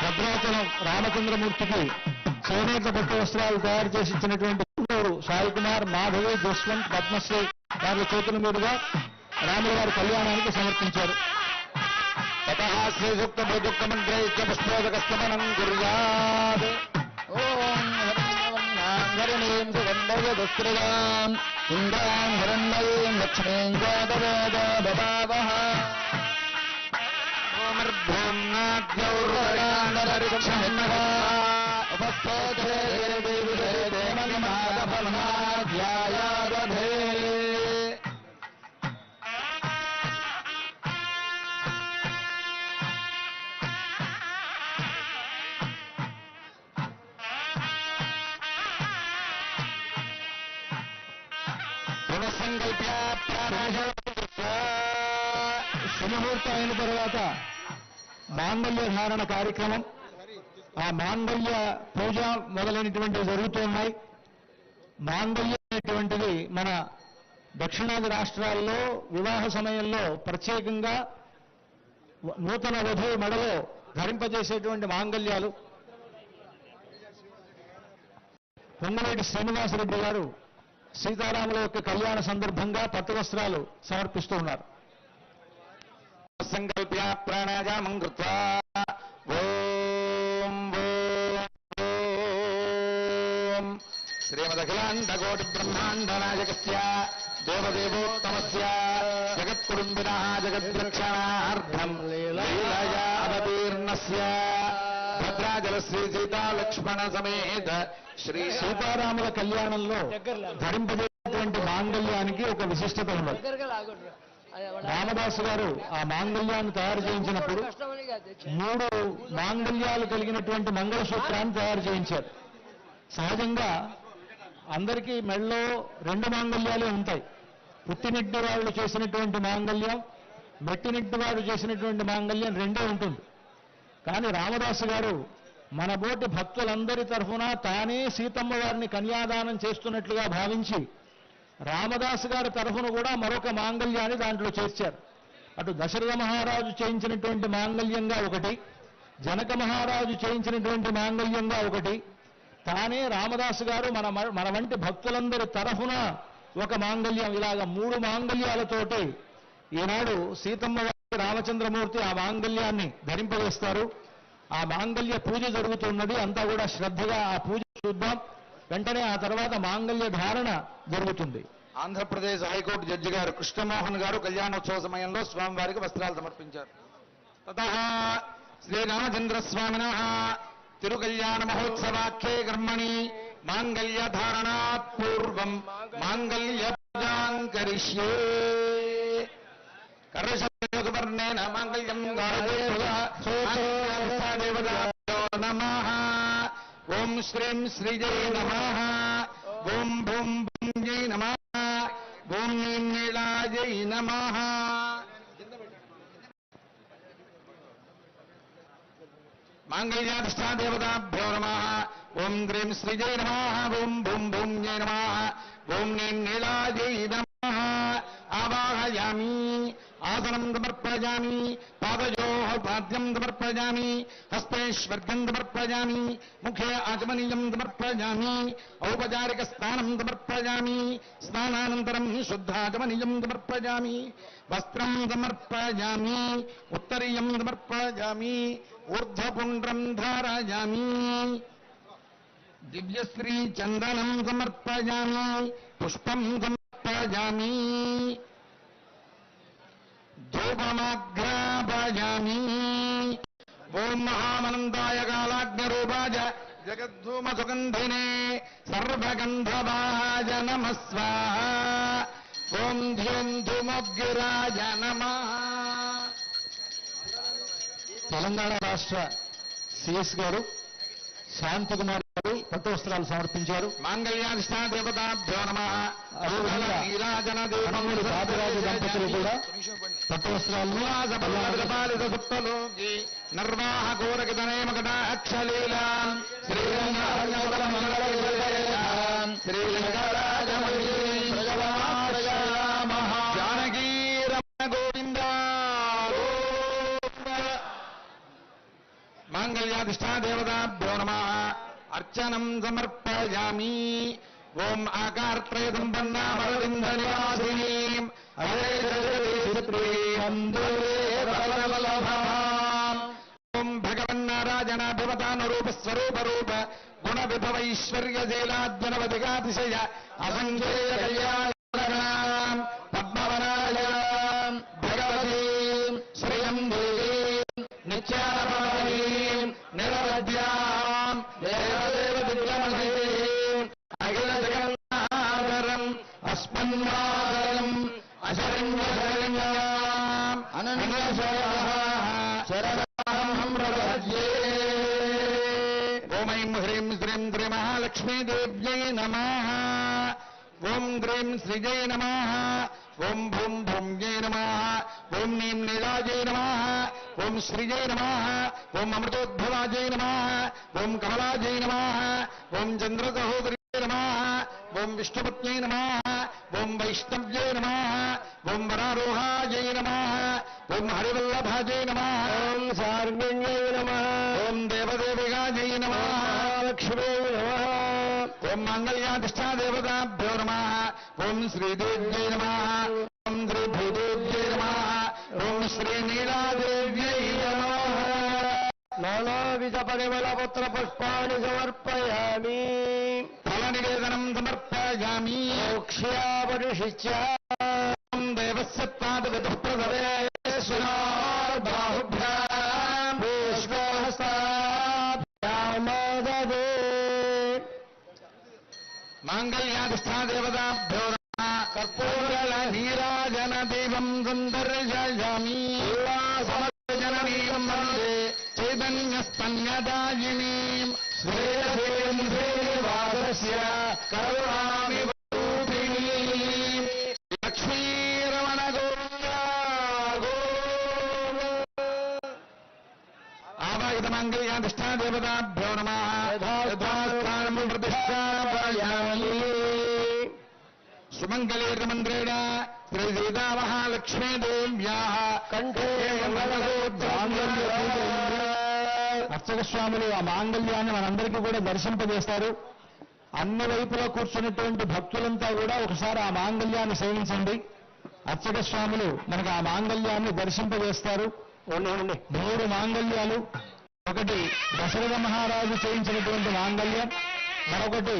భద్రాచలం రామచంద్రమూర్తికి చేనేత పట్టు వస్త్రాలు తయారు చేసి ఇచ్చినటువంటి సాయి కుమార్, మాధవి, జస్వంత్, పద్మశ్రీ వారి చేతుల మీదుగా రాముల వారి కళ్యాణానికి సమర్పించారు. తతః శ్రీసూక్త భూదుక్త మంత్రైశ్చ పుష్పోదకస్తమనం కుర్యాత్. ఓం హరిణీం సుగంధయదుస్త్రియాం ఇంద్రాం హిరణ్మయీం లక్ష్మీం గోదవేదవః. ఓమర్భూమ్నాద్యౌర్వగాంధరక్షణః ఉపస్థోతే దేవీమాధవనాధ్యాయాదధే. శుభముహూర్తం అయిన తర్వాత మాంగళ్య ధారణ కార్యక్రమం, ఆ మాంగళ్య పూజ మొదలైనటువంటివి జరుగుతున్నాయి. మాంగళ్యం అనేటువంటిది మన దక్షిణాది రాష్ట్రాల్లో వివాహ సమయంలో ప్రత్యేకంగా నూతన వధువు మెడలో ధరింపజేసేటువంటి మాంగళ్యాలు. పొంగలేటి శ్రీనివాసరెడ్డి గారు సీతారాముల యొక్క కళ్యాణ సందర్భంగా పట్టు వస్త్రాలు సమర్పిస్తూ ఉన్నారు. సంకల్ప్య ప్రాణాయామం కృత్వా ఓం ఓం శ్రీమదఖిలాండకోటి బ్రహ్మాండ నాయకస్య దేవదేవోత్తమస్య జగత్కుటుంబినః జగద్రక్షణార్థం లీలయా అవతీర్ణస్య భద్రాచల శ్రీ సీతా లక్ష్మణ సమేత శ్రీ సీతారాముల కళ్యాణంలో ధరింపజేసినటువంటి మాంగళ్యానికి ఒక విశిష్టత ఉన్నది. రామదాసు గారు ఆ మాంగళ్యాన్ని తయారు చేయించినప్పుడు 3 మాంగళ్యాలు కలిగినటువంటి మంగళసూత్రాన్ని తయారు చేయించారు. సహజంగా అందరికీ మెళ్ళలో 2 మాంగళ్యాలే ఉంటాయి. పుట్టినింటి వాళ్ళు చేసినటువంటి మాంగళ్యం, మెట్టినింటి వాడు చేసినటువంటి మాంగళ్యం 2 ఉంటుంది. కానీ రామదాసు గారు మన బోటి భక్తులందరి తరఫున తానే సీతమ్మ వారిని కన్యాదానం చేస్తున్నట్లుగా భావించి రామదాసు గారి తరఫున కూడా మరొక మాంగళ్యాన్ని దాంట్లో చేర్చారు. అటు దశరథ మహారాజు చేయించినటువంటి మాంగళ్యంగా ఒకటి, జనక మహారాజు చేయించినటువంటి మాంగళ్యంగా ఒకటి, తానే రామదాసు గారు మన వంటి భక్తులందరి తరఫున ఒక మాంగళ్యం, ఇలాగ 3 మాంగళ్యాలతోటి ఈనాడు సీతమ్మ వారి రామచంద్రమూర్తి ఆ మాంగళ్యాన్ని ధరింపజేస్తారు. ఆ మాంగళ్య పూజ జరుగుతున్నది. అంతా కూడా శ్రద్ధగా ఆ పూజ చూద్దాం. వెంటనే ఆ తర్వాత మాంగళ్య ధారణ జరుగుతుంది. ఆంధ్రప్రదేశ్ హైకోర్టు జడ్జి గారు కృష్ణమోహన్ గారు కళ్యాణోత్సవ సమయంలో స్వామివారికి వస్త్రాలు సమర్పించారు. తతః శ్రీరామచంద్ర స్వామినః తిరుకళ్యాణ మహోత్సవాఖ్యే కర్మణి మాంగళ్య ధారణాత్ పూర్వం మాంగళ్య పూజాం కరిష్యే. కర్ణశబ్దవర్ణేన మాంగళ్యం దేవతాభ్యో నమః. ఓం శ్రీం శ్రీజై నమః. ఓం భూం భూంజై నమః. ఓం నీం నీలాజై నమః. మాంగళ్యాధిష్టాదేవతాభ్యో నమః. ఓం హ్రీం శ్రీజై నమః. ఓం భూం భూంజై నమః. ఓం నీం నీలాజై నమః. ఆవాహయామి. ఆసనం సమర్పయామి. పాదయోః పాద్యం సమర్పయామి. హస్తేష్వర్గం సమర్పయామి. ముఖే ఆచమనీయం సమర్పయామి. ఔపచారిక స్నానం సమర్పయామి. స్నానానంతరం శుద్ధాచమనీయం సమర్పయామి. వస్త్రం సమర్పయామి. ఉత్తరీయం సమర్పయామి. ఊర్ధ్వపుండ్రం ధారయామి. దివ్యశ్రీ చందనం సమర్పయామి. పుష్పం సమర్పయామి. ధూపమాఘ్రాపయామి. ఓం మహామనందాయ కాలాగ్నిరూపాయ జగద్ధూమ సుగంధినే సర్వగంధవాయ నమః స్వాహా. ఓం ధ్యూం ధూమోగ్గిరాయ నమః. తెలంగాణ రాష్ట్ర సిఎస్ గారు శాంతికుమార్ గారు పట్టు వస్త్రాలు సమర్పించారు. మాంగళ్యాధిష్టాదేవతాభ్యో నమః. బాబురాజు దంపతులు కూడా పట్టు వస్త్రాలు నిర్వాహకోరకితనేమకటాక్షలీలా జానకీ రమణ గోవింద. మాంగళ్యాధిష్టాదేవతాభ్యో నమః అర్చనం సమర్పయామి. ఓం ఆకారత్రయ సంపన్నామరవింద నివాసినీం ఓం భగవన్నారాజనాభివతానురూపస్వరూపరూప గుణ విభవైశ్వర్యశైలాద్వనవధికాతిశయ అసంఖ్యేయ కళ్యాణ పద్మవనాయ భగవతీ శ్రియం దేవీం నిత్యానపావనీం నిరవధ్యాం దేవదేవ దివ్యమసీం అఖిల జగన్నాథరం అస్మన్మాతరం అశరణ్యశరణ్యాం అనన్యశరణః శరణం ప్రపద్యే. ఓం ఐం హ్రీం శ్రీం శ్రీ మహాలక్ష్మీదేవ్యై నమః. ఓం గ్రీం శ్రీజై నమః. ఓం భూం భూమ్యై నమః. ఓం నీం నీలాజై నమః. ఓం శ్రీజై నమః. ఓం అమృతోద్భవాజై నమః. ఓం కమలాజై నమః. ఓం చంద్రసహోదర్యై నమః. ఓం విష్ణుపత్న్యై నమః. ఓం వైష్ణవ్యై నమః. ఓం వరారోహాజై నమః. ఓం హరివల్లభాజై నమః. ఓం సార్వణ్యై నమః. ఓం దేవదేవిగాజై నమః. లక్ష్మీ నమః. ఓం మాంగళ్యాధిష్టాదేవతాభ్యో నమః. ఓం శ్రీదేవ్యై నమః. ఓం శ్రీభూదేవ్యై నమః. ఓం శ్రీనీలాదేవ్యై నమః. నానావిధ పరిమళపత్ర పుష్పాణి సమర్పయామి. ఫలనివేదనం సమర్పయామి. మోక్ష్యాపరిషిచ్య ఓం దేవస్య పాదవిధః ప్రసవే బాహుభ్యాం పుష్పహస్తాభ్యామోదదే. మాంగళ్యాధిష్టాదేవతాభ్యో నమః. కర్పూర నీరాజన దేవం సందర్శయామి. సమర్జననీయం వందే చైతన్యస్తన్యదాయినీం శ్రేయసేం శ్రీనివాసస్య కరుణామి రూపిణీం లక్ష్మీరమణ గోవింద గోవింద. ఆవాహిత మాంగళ్యాధిష్టాదేవతాభ్యో నమః. యథాస్థానం ప్రతిష్ఠాపయామి. సుమంగళీర్మంత్రేణ శ్రీ సీతామహాలక్ష్మీదేవ్యాః కంఠే అర్చక స్వాములు ఆ మాంగళ్యాన్ని మనందరికీ కూడా దర్శింపజేస్తారు. అన్ని వైపులా కూర్చున్నటువంటి భక్తులంతా కూడా ఒకసారి ఆ మాంగళ్యాన్ని సేవించండి. అర్చక స్వాములు మనకు ఆ మాంగళ్యాన్ని దర్శింపజేస్తారు. 3 మాంగళ్యాలు. ఒకటి దశరథ మహారాజు చేయించినటువంటి మాంగళ్యం, మరొకటి